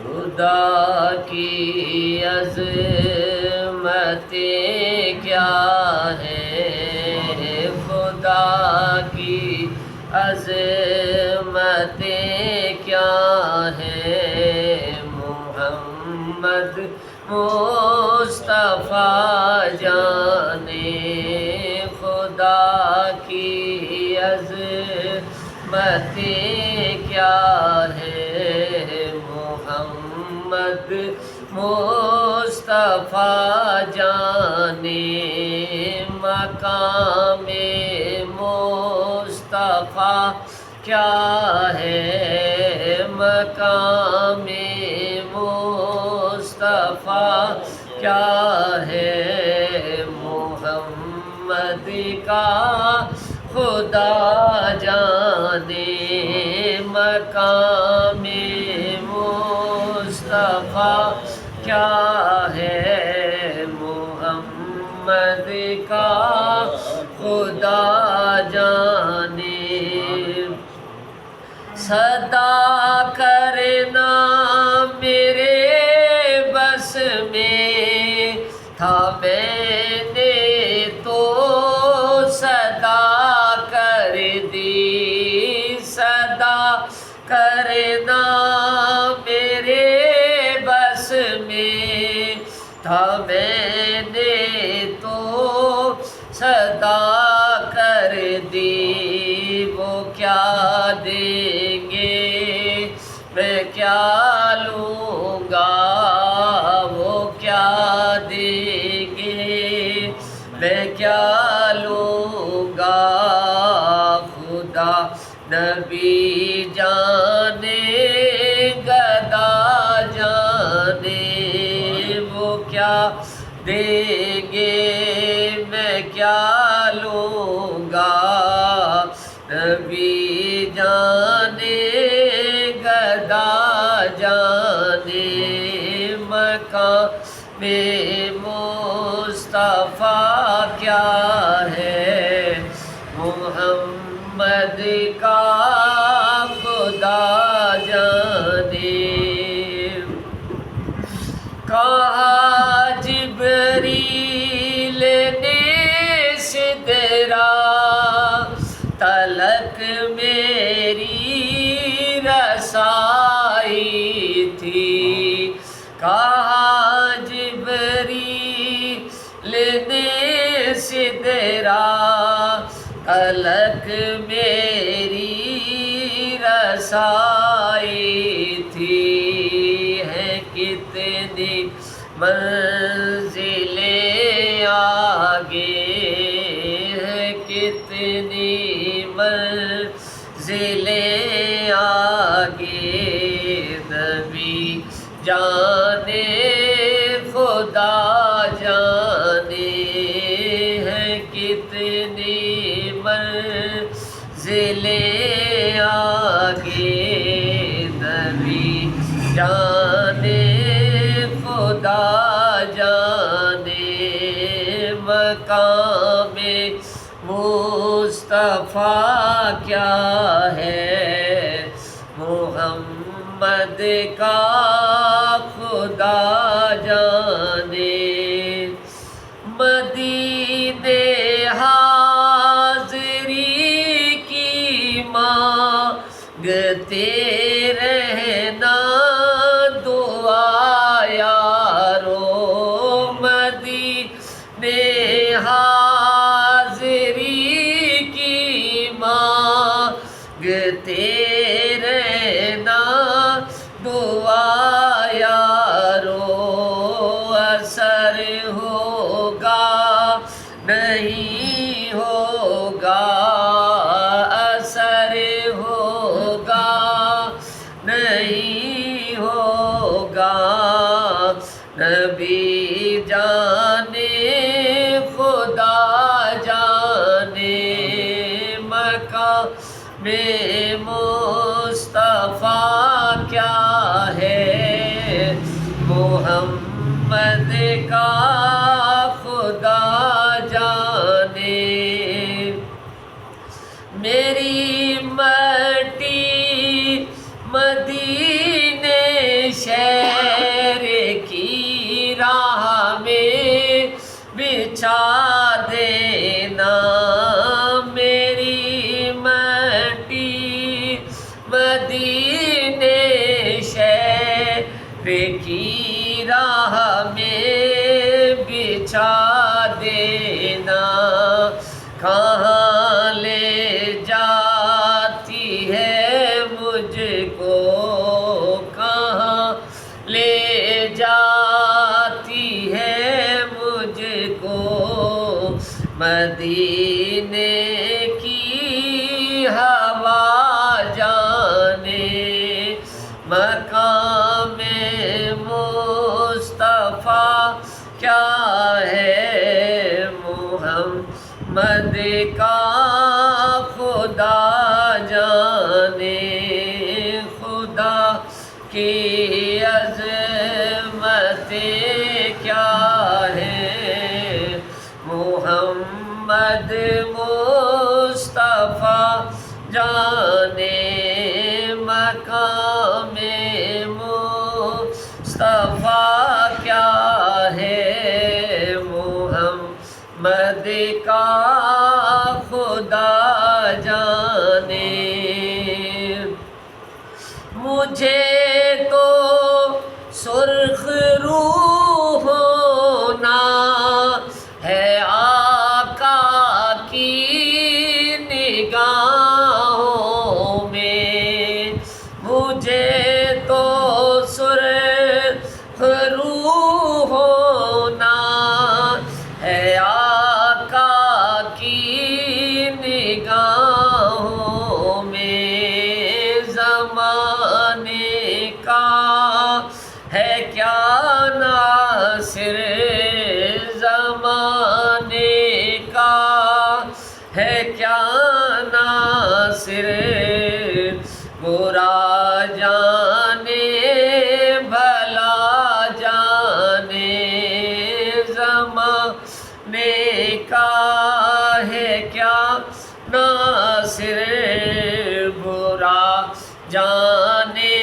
خدا کی عظمتیں کیا ہیں، خدا کی عظمتیں کیا ہیں، محمد مصطفیٰ جانے خدا کی عظمتیں کیا ہیں، محمد مصطفیٰ جانے مقام مصطفیٰ کیا ہے، مقام مصطفیٰ کیا ہے، محمد کا خدا جانے مقام مصطفیٰ کیا ہے، محمد کا خدا جانے صدا کرنا میرے بس میں تھا، میں نے تو صدا کر دی، صدا کرنا میرے بس میں تھا، میں نے تو صدا کر دی، وہ کیا دیں گے میں کیا لوں گا، وہ کیا دیں گے میں کیا لوں گا، خدا نبی جانے گدا جانے وہ کیا دیں گے میں کیا لوں گا، نبی جانے گدا جانے مقام مصطفیٰ کیا ہے، محمد کا خدا جانے کہا جبریل نے سدرا تلک میری رسائی تھی، کہا جبریل نے سدرا تلک میری رسائی تھی، ہے کتنی منزلیں آگے، ہے کتنی منزلیں آگے، نبی جانے خدا جانے ہے کتنی منزلیں آگے، نبی جانے خدا جانے مقام مصطفیٰ کیا ہے، محمد کا خدا جانے مدینے حاضری کی مانگتے رہنا دعا یارو، مدینے حاضری کی مانگتے رہنا دعا یارو، اثر ہوگا نہیں ہوگا، اثر ہوگا نہیں ہوگا، نبی جانے خدا جانے مقام مصطفیٰ کیا ہے، محمد کا خدا جانے میری مٹی مدینے شہر کی راہ میں بچھا دینا میری مٹی مدینے شہر کی راہ میں بچھا دینا کہاں لے جاتی ہے مجھ کو کہاں لے جاتی ہے مجھ کو مدینے کی ہوا جانے مقام مصطفیٰ کیا ہے محمد کا خدا جانے خدا کی عظمتیں کیا ہے محمد مصطفیٰ جانے مقام مصطفیٰ کیا ہے محمد کا خدا جانے مجھے تو سرخ روح ہونا ہے آقا کی نگاہوں میں مجھے تو سرخ روح ہونا ہے آقا کی نگاہوں میں زمانے کا ہے کیا ناصر زمانے کا ہے کیا ناصر برا جانے بھلا جانے زمانے کا ہے کیا ناصر برا جانے